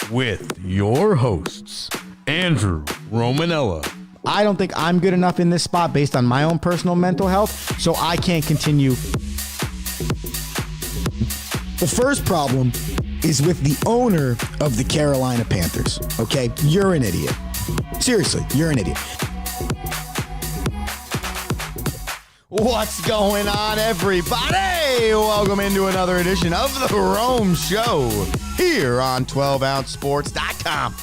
with your hosts, Andrew Romanella. I don't think I'm good enough in this spot based on my own personal mental health, so I can't continue. The first problem is with the owner of the Carolina Panthers, okay? You're an idiot. Seriously, you're an idiot. What's going on, everybody? Welcome into another edition of The Rome Show here on 12ouncesports.com.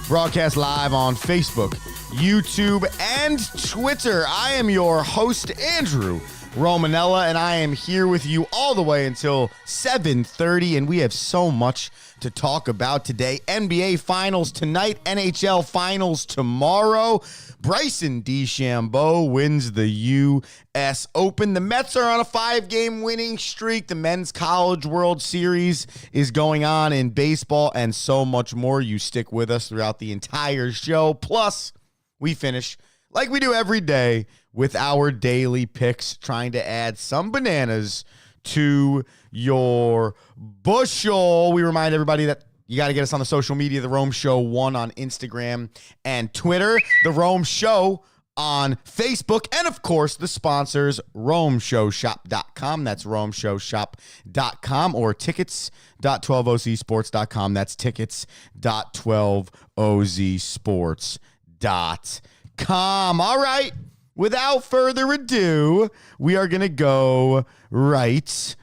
Broadcast live on Facebook, YouTube, and Twitter. I am your host, Andrew Romanella, and I am here with you all the way until 7:30, and we have so much to talk about today. NBA Finals tonight, NHL Finals tomorrow. Bryson DeChambeau wins the U.S. Open. The Mets are on a 5-game winning streak. The Men's College World Series is going on in baseball, and so much more. You stick with us throughout the entire show. Plus, we finish, like we do every day, with our daily picks, trying to add some bananas to your bushel. We remind everybody that you got to get us on the social media, The Rome Show 1 on Instagram and Twitter, The Rome Show on Facebook, and of course, the sponsors, RomeShowShop.com. That's RomeShowShop.com, or tickets.12ozsports.com. That's tickets.12ozsports.com. All right. Without further ado, we are going to go right.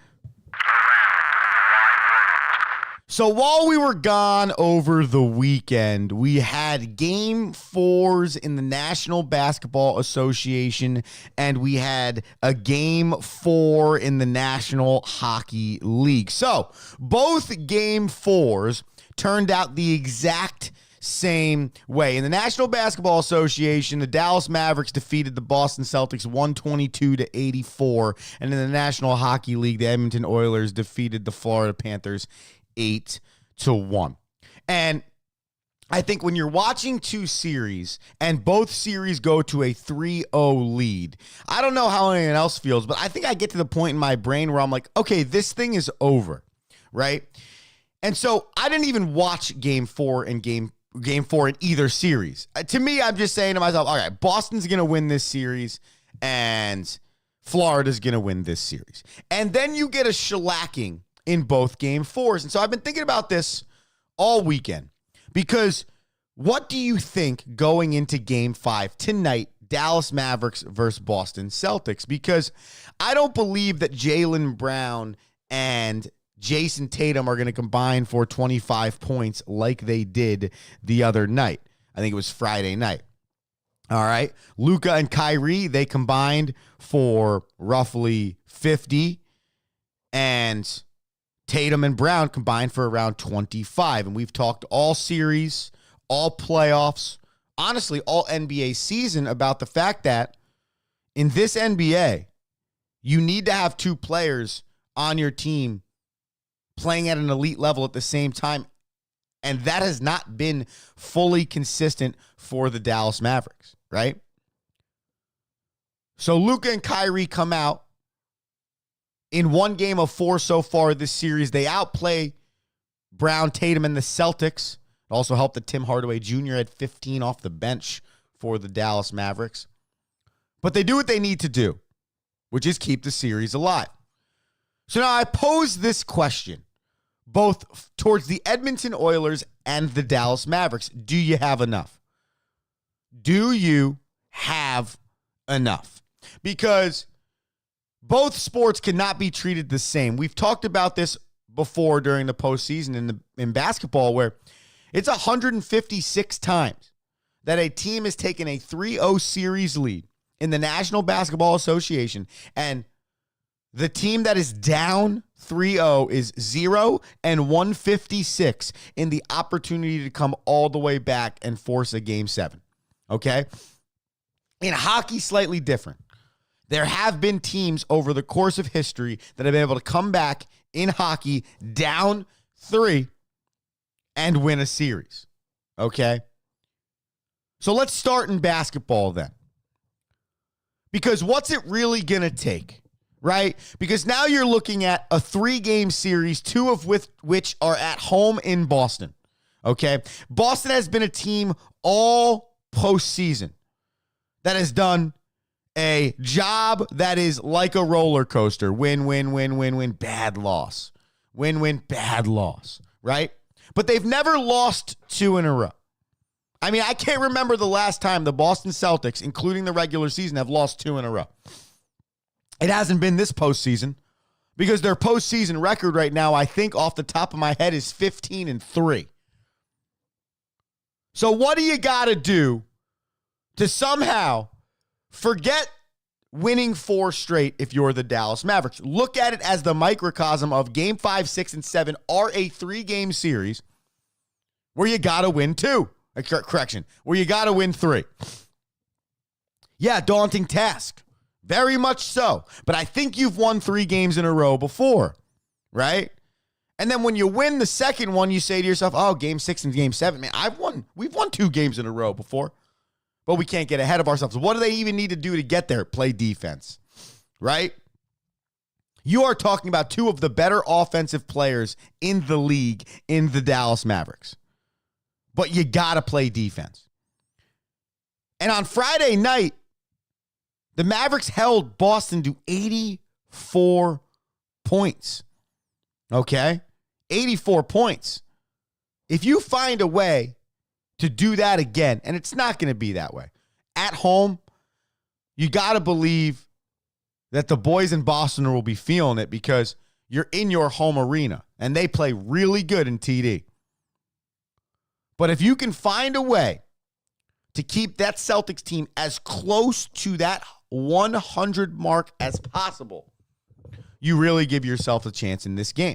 So while we were gone over the weekend, we had Game 4s in the National Basketball Association, and we had a Game 4 in the National Hockey League. So both Game 4s turned out the exact same way. In the National Basketball Association, the Dallas Mavericks defeated the Boston Celtics 122-84, and in the National Hockey League, the Edmonton Oilers defeated the Florida Panthers 8-1. And I think when you're watching two series and both series go to a 3-0 lead, I don't know how anyone else feels, but I think I get to the point in my brain where I'm like, okay, this thing is over, right? And so I didn't even watch Game 4 and Game 4 in either series. To me, I'm just saying to myself, all right, Boston's going to win this series and Florida's going to win this series. And then you get a shellacking in both Game 4s. And so I've been thinking about this all weekend, because what do you think going into Game 5 tonight, Dallas Mavericks versus Boston Celtics? Because I don't believe that Jaylen Brown and Jason Tatum are going to combine for 25 points like they did the other night. I think it was Friday night. All right. Luka and Kyrie, they combined for roughly 50, and Tatum and Brown combined for around 25. And we've talked all series, all playoffs, honestly, all NBA season about the fact that in this NBA, you need to have two players on your team playing at an elite level at the same time. And that has not been fully consistent for the Dallas Mavericks, right? So Luka and Kyrie come out. In one game of 4 so far this series, they outplay Brown, Tatum, and the Celtics. It also helped that Tim Hardaway Jr. had 15 off the bench for the Dallas Mavericks. But they do what they need to do, which is keep the series alive. So now I pose this question, both towards the Edmonton Oilers and the Dallas Mavericks. Do you have enough? Do you have enough? Because both sports cannot be treated the same. We've talked about this before during the postseason in basketball, where it's 156 times that a team has taken a 3-0 series lead in the National Basketball Association, and the team that is down 3-0 is 0-156 in the opportunity to come all the way back and force a Game 7. Okay? In hockey, slightly different. There have been teams over the course of history that have been able to come back in hockey down 3 and win a series. Okay? So let's start in basketball then. Because what's it really going to take? Right? Because now you're looking at a 3-game series, 2 of which are at home in Boston. Okay? Boston has been a team all postseason that has done a job that is like a roller coaster. Win, win, win, win, win, bad loss. Win, win, bad loss, right? But they've never lost 2 in a row. I mean, I can't remember the last time the Boston Celtics, including the regular season, have lost 2 in a row. It hasn't been this postseason because their postseason record right now, I think off the top of my head, is 15-3. So what do you got to do to somehow forget winning 4 straight if you're the Dallas Mavericks? Look at it as the microcosm of Game 5, 6, and 7 are a 3-game series where you got to win 2. Correction, where you got to win 3. Yeah, daunting task. Very much so. But I think you've won 3 games in a row before, right? And then when you win the second one, you say to yourself, oh, Game 6 and Game 7, man, we've won 2 games in a row before. But we can't get ahead of ourselves. What do they even need to do to get there? Play defense, right? You are talking about 2 of the better offensive players in the league in the Dallas Mavericks. But you got to play defense. And on Friday night, the Mavericks held Boston to 84 points. Okay? 84 points. If you find a way to do that again, and it's not going to be that way, at home, you got to believe that the boys in Boston will be feeling it because you're in your home arena, and they play really good in TD. But if you can find a way to keep that Celtics team as close to that 100 mark as possible, you really give yourself a chance in this game.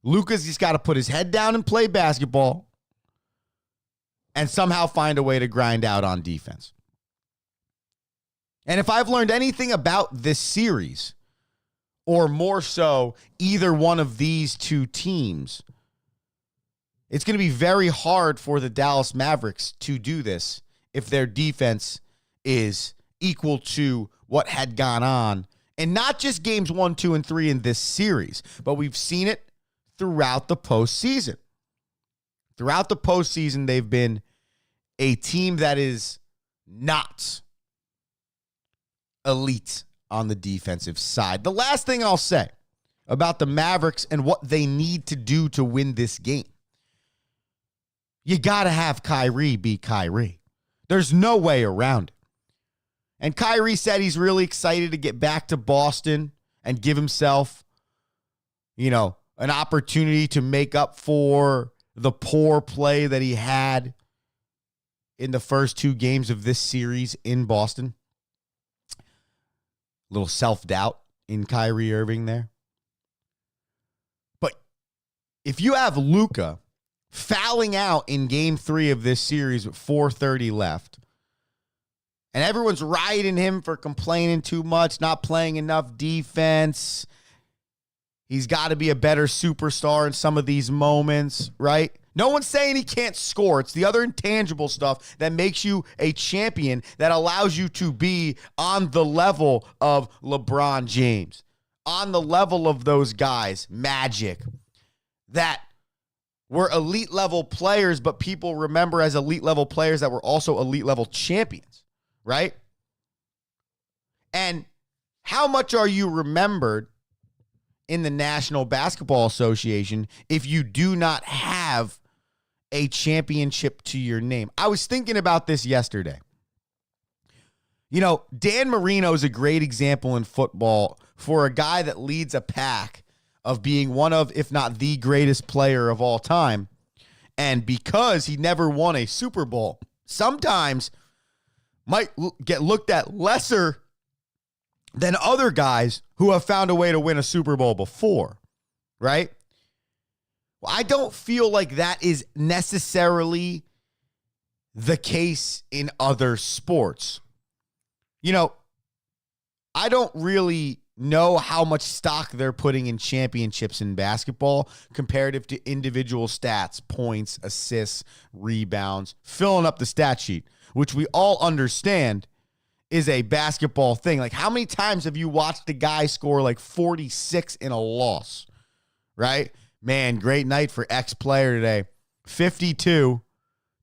Luka's just got to put his head down and play basketball and somehow find a way to grind out on defense. And if I've learned anything about this series, or more so, either one of these 2 teams, it's going to be very hard for the Dallas Mavericks to do this if their defense is equal to what had gone on. And not just games 1, 2, and 3 in this series, but we've seen it throughout the postseason. Throughout the postseason, they've been a team that is not elite on the defensive side. The last thing I'll say about the Mavericks and what they need to do to win this game, you got to have Kyrie be Kyrie. There's no way around it. And Kyrie said he's really excited to get back to Boston and give himself, an opportunity to make up for the poor play that he had in the first 2 games of this series in Boston. A little self-doubt in Kyrie Irving there. But if you have Luka fouling out in Game 3 of this series with 4:30 left, and everyone's riding him for complaining too much, not playing enough defense, he's got to be a better superstar in some of these moments, right? No one's saying he can't score. It's the other intangible stuff that makes you a champion, that allows you to be on the level of LeBron James, on the level of those guys, Magic, that were elite level players, but people remember as elite level players that were also elite level champions, right? And how much are you remembered in the National Basketball Association if you do not have a championship to your name? I was thinking about this yesterday. Dan Marino is a great example in football for a guy that leads a pack of being one of, if not the greatest player of all time. And because he never won a Super Bowl, sometimes might get looked at lesser than other guys who have found a way to win a Super Bowl before, right? Well, I don't feel like that is necessarily the case in other sports. I don't really know how much stock they're putting in championships in basketball comparative to individual stats, points, assists, rebounds, filling up the stat sheet, which we all understand is a basketball thing. Like, how many times have you watched a guy score like 46 in a loss, right? Man, great night for X player today. 52,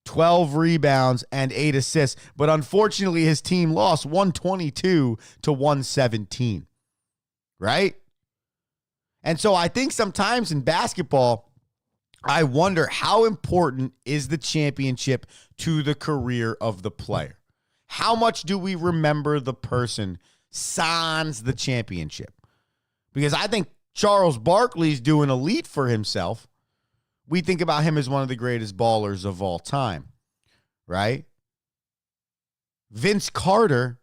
12 rebounds, and 8 assists. But unfortunately, his team lost 122 to 117, right? And so I think sometimes in basketball, I wonder how important is the championship to the career of the player? How much do we remember the person sans the championship? Because I think Charles Barkley's doing elite for himself. We think about him as one of the greatest ballers of all time, right? Vince Carter,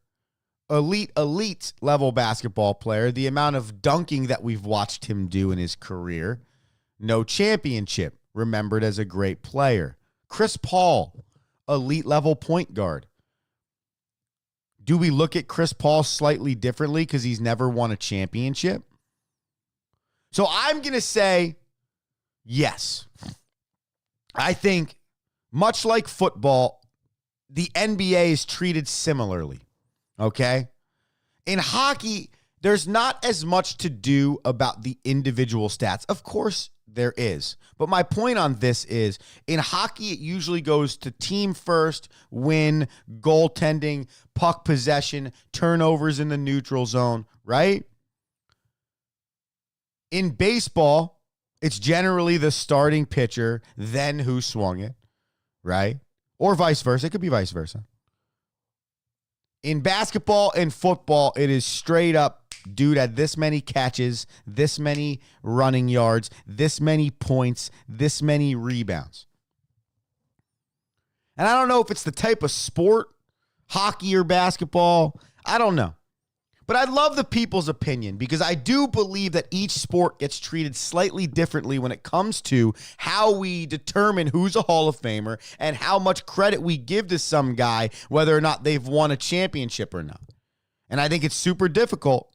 elite level basketball player. The amount of dunking that we've watched him do in his career, no championship, remembered as a great player. Chris Paul, elite level point guard. Do we look at Chris Paul slightly differently because he's never won a championship? So I'm going to say yes. I think, much like football, the NBA is treated similarly, okay? In hockey, there's not as much to do about the individual stats. Of course, there is. But my point on this is, in hockey, it usually goes to team first, win, goaltending, puck possession, turnovers in the neutral zone, right? In baseball, it's generally the starting pitcher, then who swung it, right? Or vice versa. It could be vice versa. In basketball and football, it is straight up, dude had this many catches, this many running yards, this many points, this many rebounds. And I don't know if it's the type of sport, hockey or basketball. I don't know. But I'd love the people's opinion because I do believe that each sport gets treated slightly differently when it comes to how we determine who's a Hall of Famer and how much credit we give to some guy, whether or not they've won a championship or not. And I think it's super difficult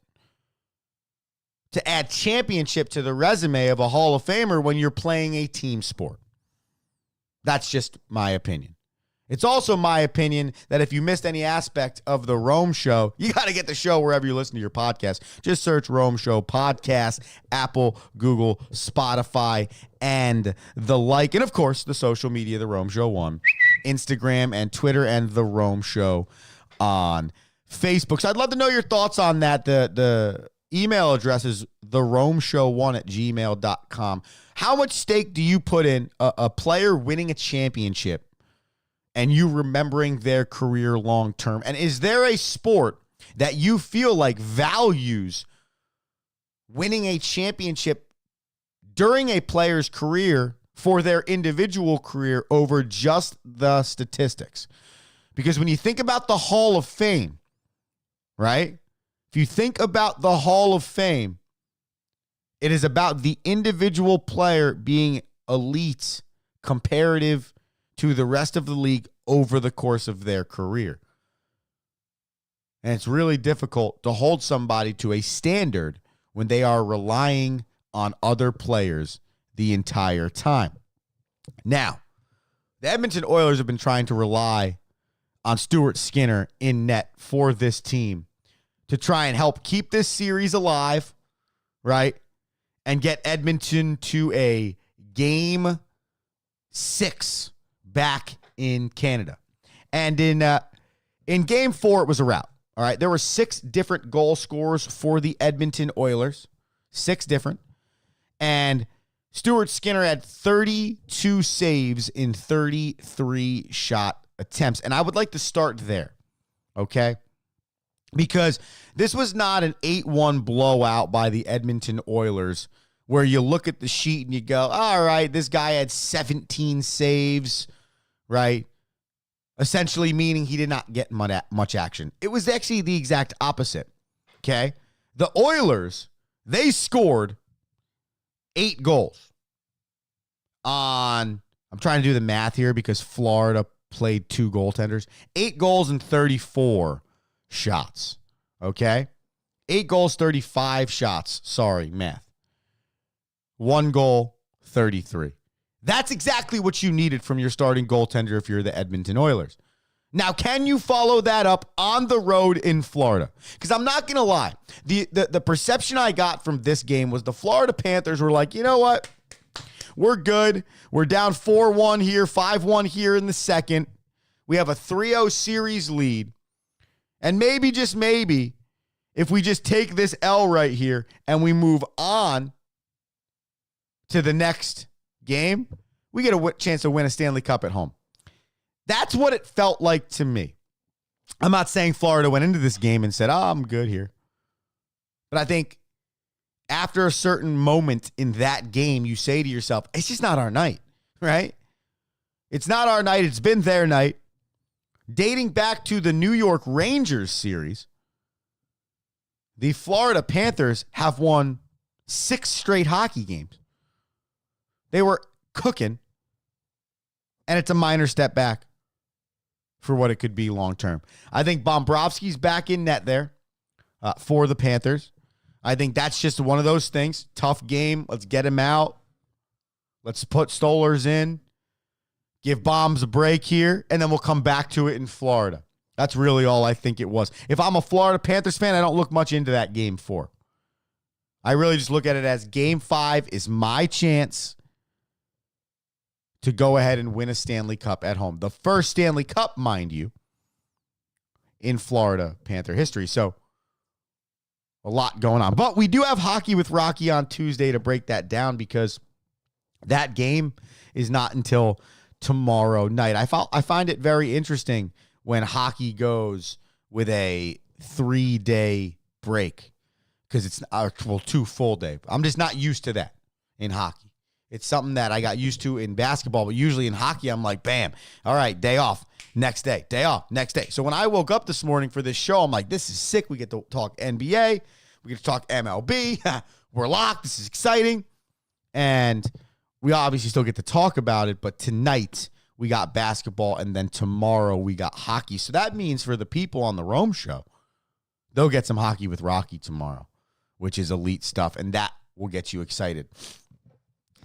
to add championship to the resume of a Hall of Famer when you're playing a team sport. That's just my opinion. It's also my opinion that if you missed any aspect of the Rome Show, you got to get the show wherever you listen to your podcast. Just search Rome Show Podcast, Apple, Google, Spotify, and the like. And, of course, the social media, The Rome Show 1, Instagram and Twitter, and The Rome Show on Facebook. So I'd love to know your thoughts on that. The email address is theromeshow1@gmail.com. How much stake do you put in a player winning a championship and you remembering their career long term? And is there a sport that you feel like values winning a championship during a player's career for their individual career over just the statistics? Because when you think about the Hall of Fame, right? If you think about the Hall of Fame, it is about the individual player being elite comparative to the rest of the league over the course of their career. And it's really difficult to hold somebody to a standard when they are relying on other players the entire time. Now, the Edmonton Oilers have been trying to rely on Stuart Skinner in net for this team to try and help keep this series alive, right? And get Edmonton to a Game 6 back in Canada. And in Game 4, it was a rout. All right, there were 6 different goal scorers for the Edmonton Oilers, 6 different. And Stuart Skinner had 32 saves in 33 shot attempts. And I would like to start there, okay? Because this was not an 8-1 blowout by the Edmonton Oilers where you look at the sheet and you go, all right, this guy had 17 saves, right? Essentially meaning he did not get much action. It was actually the exact opposite, okay? The Oilers, they scored 8 goals on, I'm trying to do the math here because Florida played 2 goaltenders. 8 goals and 34 shots, okay? 8 goals, 35 shots. Sorry, math. 1 goal, 33. That's exactly what you needed from your starting goaltender if you're the Edmonton Oilers. Now, can you follow that up on the road in Florida? Because I'm not going to lie. The perception I got from this game was the Florida Panthers were like, you know what? we're good. We're down 4-1 here, 5-1 here in the second. We have a 3-0 series lead. And maybe, just maybe, if we just take this L right here and we move on to the next game, we get a chance to win a Stanley Cup at home. That's what it felt like to me. I'm not saying Florida went into this game and said, I'm good here. But I think after a certain moment in that game, you say to yourself, it's just not our night, right? It's not our night. It's been their night. Dating back to the New York Rangers series, the Florida Panthers have won 6 straight hockey games. They were cooking, and it's a minor step back for what it could be long term. I think Bobrovsky's back in net there for the Panthers. I think that's just one of those things. Tough game. Let's get him out. Let's put Stolarz in. Give Bombs a break here, and then we'll come back to it in Florida. That's really all I think it was. If I'm a Florida Panthers fan, I don't look much into that game 4. I really just look at it as game 5 is my chance to go ahead and win a Stanley Cup at home. The first Stanley Cup, mind you, in Florida Panther history. So a lot going on. But we do have Hockey with Rocky on Tuesday to break that down because that game is not until tomorrow night. I find it very interesting when hockey goes with a 3-day break because it's 2 full day. I'm just not used to that in hockey. It's something that I got used to in basketball, but usually in hockey, I'm like, bam, all right, day off, next day, day off, next day. So when I woke up this morning for this show, I'm like, this is sick. We get to talk NBA. We get to talk MLB. We're locked. This is exciting. And we obviously still get to talk about it, but tonight we got basketball, and then tomorrow we got hockey. So that means for the people on the Rome show, they'll get some Hockey with Rocky tomorrow, which is elite stuff, and that will get you excited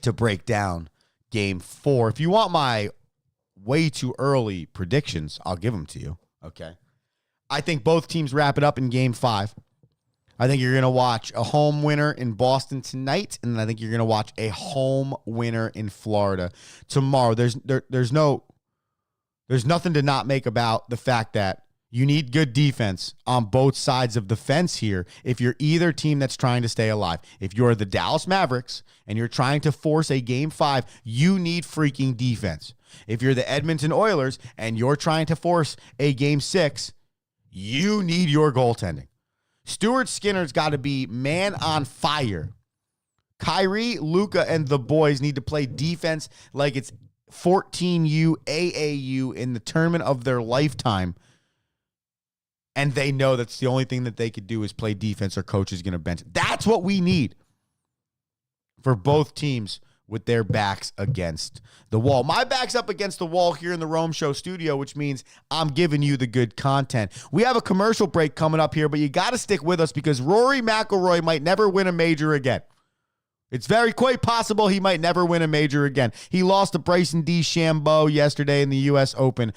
to break down game 4. If you want my way too early predictions, I'll give them to you, okay? I think both teams wrap it up in game 5. I think you're going to watch a home winner in Boston tonight, and I think you're going to watch a home winner in Florida tomorrow. There's nothing to not make about the fact that you need good defense on both sides of the fence here if you're either team that's trying to stay alive. If you're the Dallas Mavericks and you're trying to force a game 5, you need freaking defense. If you're the Edmonton Oilers and you're trying to force a game 6, you need your goaltending. Stuart Skinner's got to be man on fire. Kyrie, Luka, and the boys need to play defense like it's 14U AAU in the tournament of their lifetime. And they know that's the only thing that they could do is play defense or coach is going to bench. That's what we need for both teams with their backs against the wall. My back's up against the wall here in the Rome Show studio, which means I'm giving you the good content. We have a commercial break coming up here, but you got to stick with us because Rory McIlroy might never win a major again. It's very quite possible he might never win a major again. He lost to Bryson DeChambeau yesterday in the U.S. Open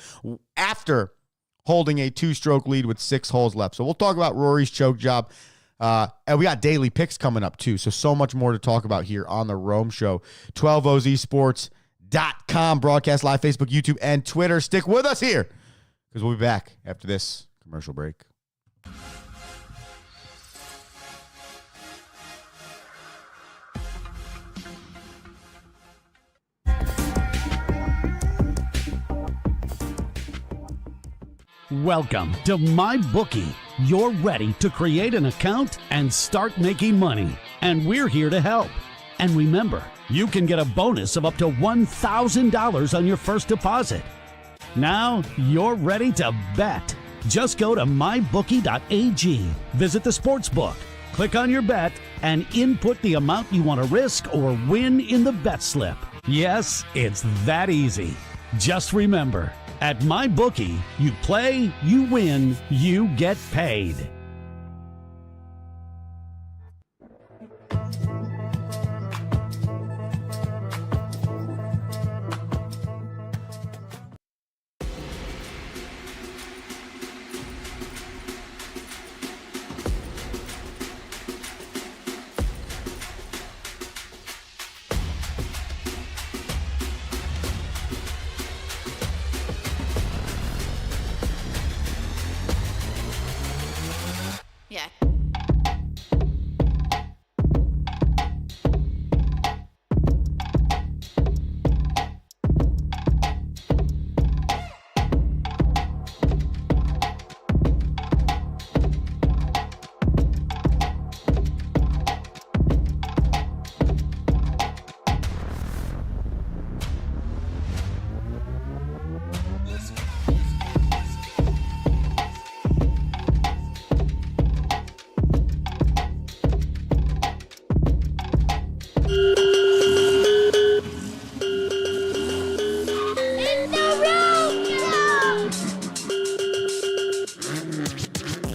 after holding a 2-stroke lead with 6 holes left. So we'll talk about Rory's choke job. And we got daily picks coming up too. So much more to talk about here on the Rome Show. 12ozsports.com, broadcast live, Facebook, YouTube, and Twitter. Stick with us here because we'll be back after this commercial break. Welcome to MyBookie. You're ready to create an account and start making money, and we're here to help. And remember, you can get a bonus of up to $1,000 on your first deposit. Now you're ready to bet. Just go to mybookie.ag, visit the sportsbook, click on your bet, and input the amount you want to risk or win in the bet slip. Yes, it's that easy. Just remember, at MyBookie, you play, you win, you get paid.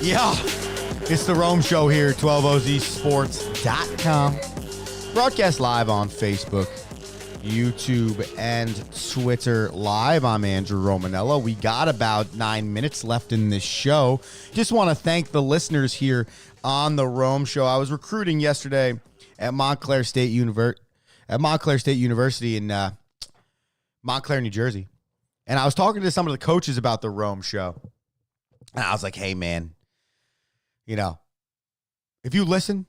Yeah, it's the Rome Show here, 12ozsports.com. Broadcast live on Facebook, YouTube, and Twitter live. I'm Andrew Romanella. We got about 9 minutes left in this show. Just want to thank the listeners here on the Rome Show. I was recruiting yesterday at Montclair State University in Montclair, New Jersey. And I was talking to some of the coaches about the Rome Show. And I was like, hey, man, you know, if you listen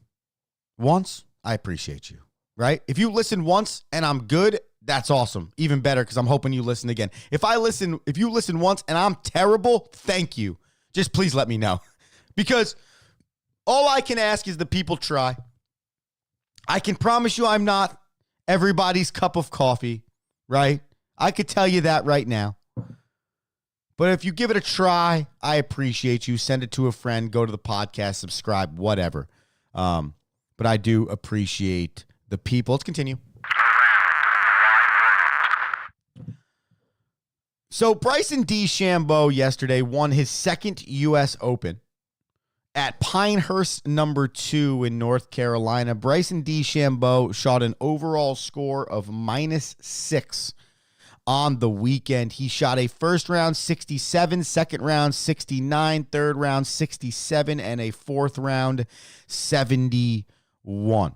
once, I appreciate you, right? If you listen once and I'm good, that's awesome. Even better, because I'm hoping you listen again. If you listen once and I'm terrible, thank you. Just please let me know. Because all I can ask is the people try. I can promise you I'm not everybody's cup of coffee, right? I could tell you that right now. But if you give it a try, I appreciate you. Send it to a friend, go to the podcast, subscribe, whatever. But I do appreciate the people. Let's continue. So Bryson DeChambeau yesterday won his second U.S. Open at Pinehurst number 2 in North Carolina. Bryson DeChambeau shot an overall score of -6 on the weekend. He shot a first round 67, second round 69, third round 67, and a fourth round 71.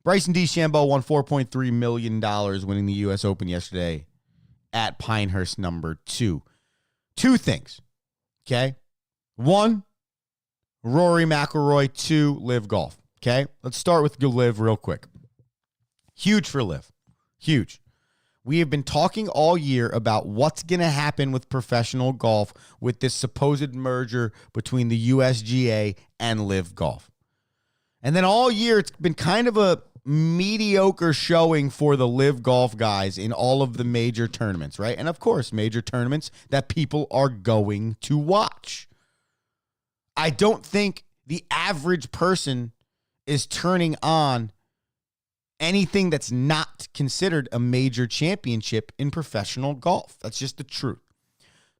Bryson DeChambeau won $4.3 million winning the U.S. Open yesterday at Pinehurst number 2. Two things, okay? 1, Rory McIlroy. 2, Liv Golf, okay? Let's start with Liv real quick. Huge for Liv. Huge. We have been talking all year about what's going to happen with professional golf with this supposed merger between the USGA and Liv Golf. And then all year, it's been kind of a mediocre showing for the Liv Golf guys in all of the major tournaments, right? And of course, major tournaments that people are going to watch. I don't think the average person is turning on anything that's not considered a major championship in professional golf. That's just the truth.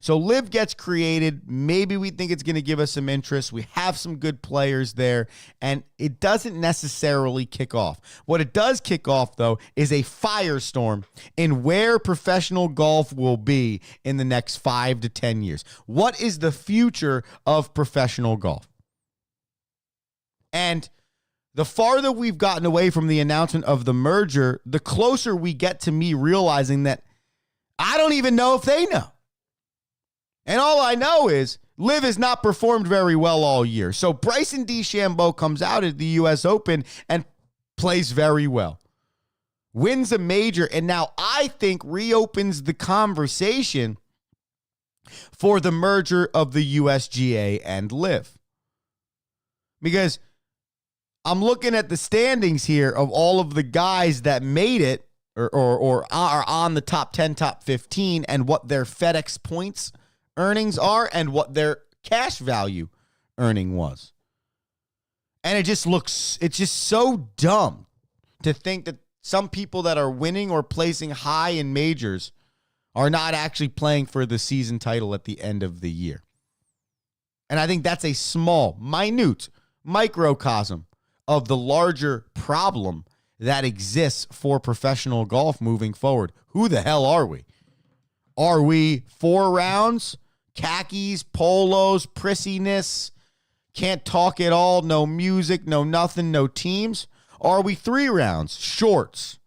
So Liv gets created. Maybe we think it's going to give us some interest. We have some good players there, and it doesn't necessarily kick off. What it does kick off, though, is a firestorm in where professional golf will be in the next 5 to 10 years. What is the future of professional golf? And the farther we've gotten away from the announcement of the merger, the closer we get to me realizing that I don't even know if they know. And all I know is Liv has not performed very well all year. So Bryson DeChambeau comes out at the U.S. Open and plays very well. Wins a major, and now I think reopens the conversation for the merger of the USGA and Liv. Because I'm looking at the standings here of all of the guys that made it or are on the top 10, top 15, and what their FedEx points earnings are and what their cash value earning was. And it's just so dumb to think that some people that are winning or placing high in majors are not actually playing for the season title at the end of the year. And I think that's a small, minute microcosm of the larger problem that exists for professional golf moving forward. Who the hell are we? Are we 4 rounds, khakis, polos, prissiness, can't talk at all, no music, no nothing, no teams? Are we 3 rounds, shorts,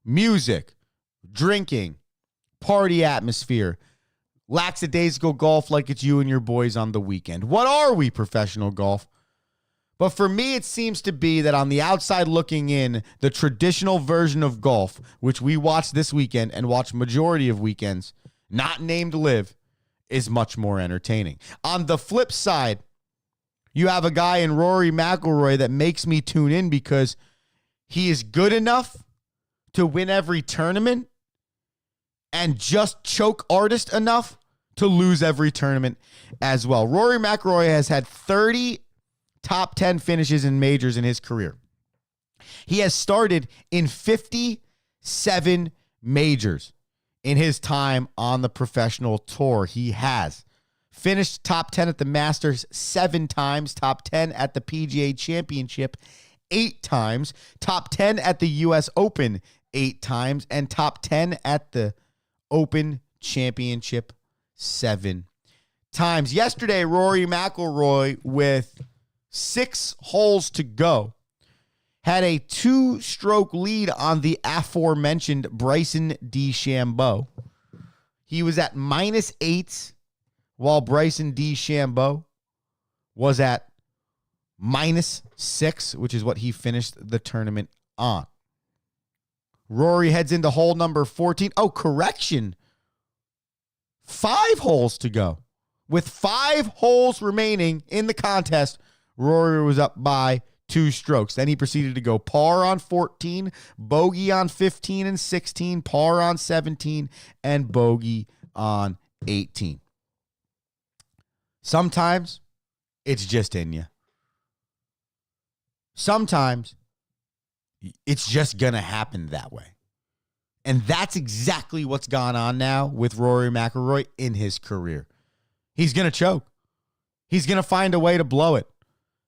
music, drinking, party atmosphere, lackadaisical golf like it's you and your boys on the weekend? What are we, professional golf? But for me, it seems to be that on the outside looking in, the traditional version of golf, which we watched this weekend and watch majority of weekends, not named Liv, is much more entertaining. On the flip side, you have a guy in Rory McIlroy that makes me tune in because he is good enough to win every tournament and just choke artist enough to lose every tournament as well. Rory McIlroy has had 30 top 10 finishes in majors in his career. He has started in 57 majors in his time on the professional tour. He has Finished top 10 at the Masters 7 times, top 10 at the PGA Championship 8 times, top 10 at the U.S. Open 8 times, and top 10 at the Open Championship 7 times. Yesterday, Rory McIlroy, with 6 holes to go, had a 2-stroke lead on the aforementioned Bryson DeChambeau. He was at -8, while Bryson DeChambeau was at -6, which is what he finished the tournament on. Rory heads into hole number 14. Oh, correction. 5 holes to go. With 5 holes remaining in the contest, Rory was up by 2 strokes. Then he proceeded to go par on 14, bogey on 15 and 16, par on 17, and bogey on 18. Sometimes it's just in you. Sometimes it's just going to happen that way. And that's exactly what's gone on now with Rory McIlroy in his career. He's going to choke. He's going to find a way to blow it.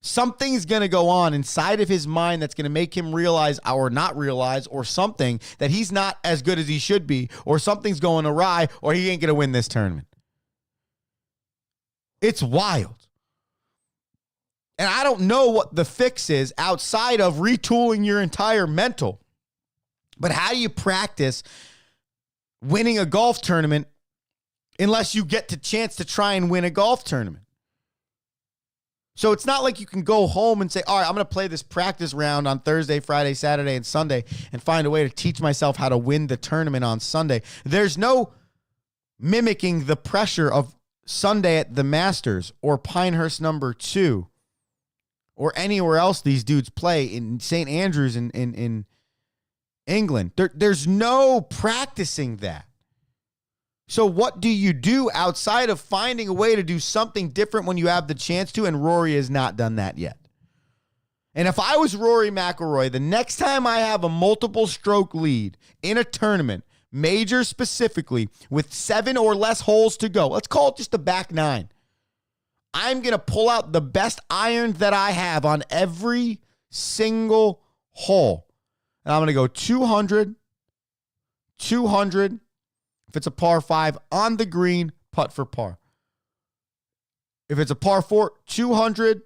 Something's going to go on inside of his mind that's going to make him realize or not realize, or something that he's not as good as he should be, or something's going awry, or he ain't going to win this tournament. It's wild. And I don't know what the fix is outside of retooling your entire mental. But how do you practice winning a golf tournament unless you get the chance to try and win a golf tournament? So it's not like you can go home and say, all right, I'm going to play this practice round on Thursday, Friday, Saturday, and Sunday and find a way to teach myself how to win the tournament on Sunday. There's no mimicking the pressure of Sunday at the Masters or Pinehurst number 2 or anywhere else these dudes play in St. Andrews in England. There's no practicing that. So what do you do outside of finding a way to do something different when you have the chance to? And Rory has not done that yet. And if I was Rory McIlroy, the next time I have a multiple stroke lead in a tournament, major specifically, with 7 or less holes to go, let's call it just the back 9, I'm going to pull out the best iron that I have on every single hole. And I'm going to go 200, 200. If it's a par 5 on the green, putt for par. If it's a par 4, 200,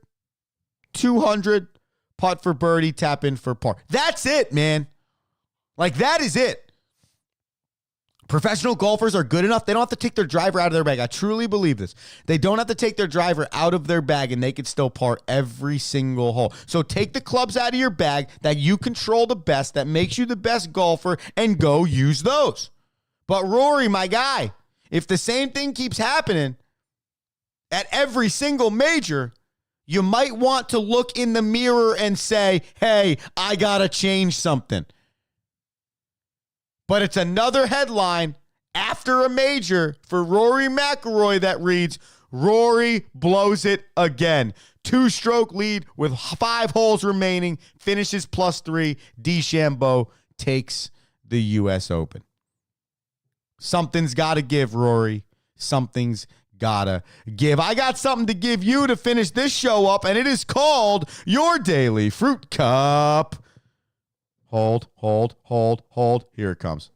200, putt for birdie, tap in for par. That's it, man. Like, that is it. Professional golfers are good enough. They don't have to take their driver out of their bag. I truly believe this. They don't have to take their driver out of their bag, and they can still par every single hole. So take the clubs out of your bag that you control the best, that makes you the best golfer, and go use those. But Rory, my guy, if the same thing keeps happening at every single major, you might want to look in the mirror and say, hey, I got to change something. But it's another headline after a major for Rory McIlroy that reads, Rory blows it again. 2-stroke lead with 5 holes remaining, finishes +3. DeChambeau takes the U.S. Open. Something's got to give, Rory. Something's got to give. I got something to give you to finish this show up, and it is called your Daily Fruit Cup. Hold. Here it comes.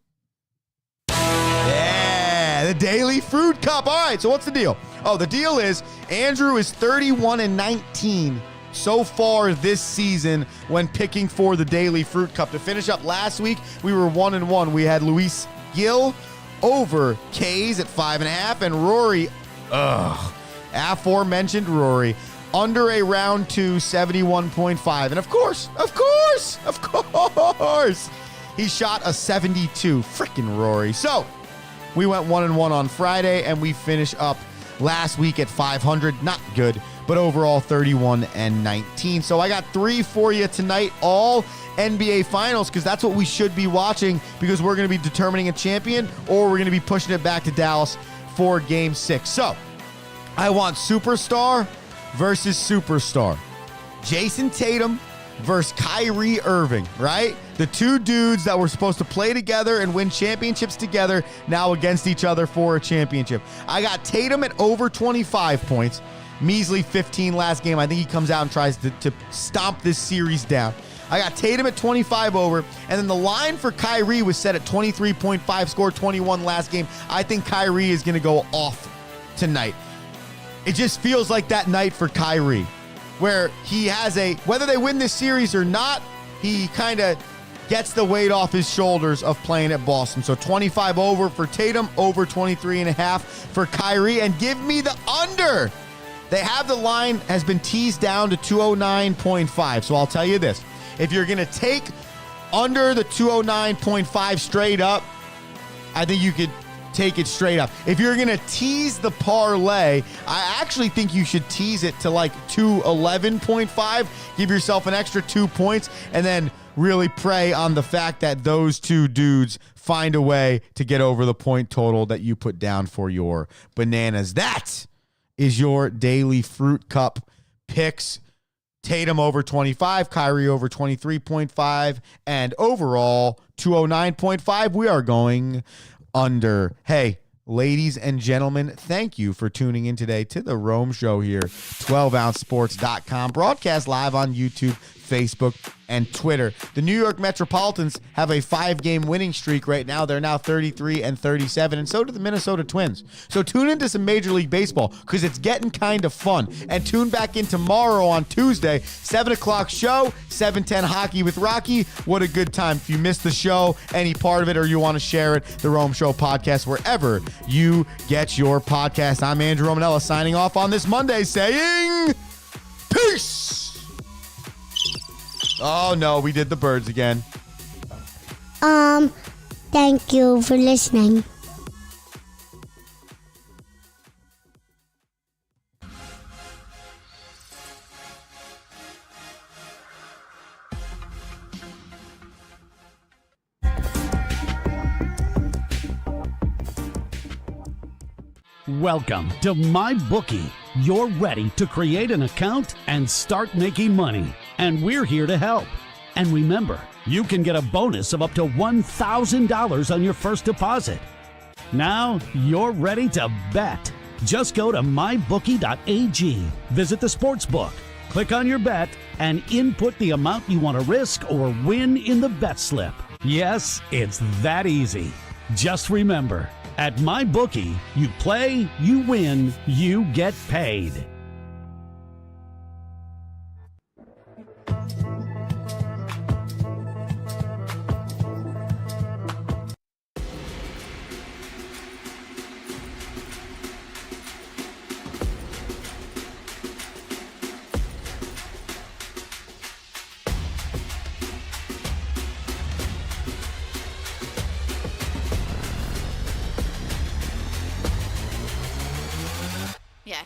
Yeah, the Daily Fruit Cup. All right, so what's the deal? Oh, the deal is Andrew is 31-19 so far this season when picking for the Daily Fruit Cup. To finish up last week, we were 1-1. We had Luis Gil over Kays at 5.5, and Rory, aforementioned Rory, under a round 2, 71.5. And of course, he shot a 72. Freaking Rory. So we went 1-1 on Friday, and we finished up last week at 500. Not good, but overall 31-19. So I got 3 for you tonight, all NBA Finals, because that's what we should be watching, because we're going to be determining a champion, or we're going to be pushing it back to Dallas for Game 6. So I want superstar versus superstar. Jason Tatum versus Kyrie Irving, right? The two dudes that were supposed to play together and win championships together now against each other for a championship. I got Tatum at over 25 points. Measly 15 last game. I think he comes out and tries to stomp this series down. I got Tatum at 25 over, and then the line for Kyrie was set at 23.5, scored 21 last game. I think Kyrie is going to go off tonight. It just feels like that night for Kyrie, where he has whether they win this series or not, he kind of gets the weight off his shoulders of playing at Boston. So 25 over for Tatum, over 23.5 for Kyrie, and give me the under. They have the line has been teased down to 209.5. So I'll tell you this. If you're going to take under the 209.5 straight up, I think you could take it straight up. If you're going to tease the parlay, I actually think you should tease it to like 211.5. Give yourself an extra 2 points and then really prey on the fact that those two dudes find a way to get over the point total that you put down for your bananas. That is your daily fruit cup picks. Tatum over 25, Kyrie over 23.5, and overall 209.5. We are going under. Hey, ladies and gentlemen, thank you for tuning in today to the Rome Show here, 12ouncesports.com, broadcast live on YouTube, Facebook, and Twitter. The New York Metropolitans have a 5-game winning streak right now. They're now 33-37, and so do the Minnesota Twins. So tune into some Major League Baseball because it's getting kind of fun. And tune back in tomorrow on Tuesday, 7 o'clock show, 7:10 Hockey with Rocky. What a good time. If you missed the show, any part of it, or you want to share it, the Rome Show podcast, wherever you get your podcast. I'm Andrew Romanella signing off on this Monday saying peace. Oh, no, we did the birds again. Thank you for listening. Welcome to MyBookie. You're ready to create an account and start making money. And we're here to help. And remember, you can get a bonus of up to $1,000 on your first deposit. Now you're ready to bet. Just go to mybookie.ag, visit the sportsbook, click on your bet, and input the amount you want to risk or win in the bet slip. Yes, it's that easy. Just remember, at MyBookie, you play, you win, you get paid. Yeah.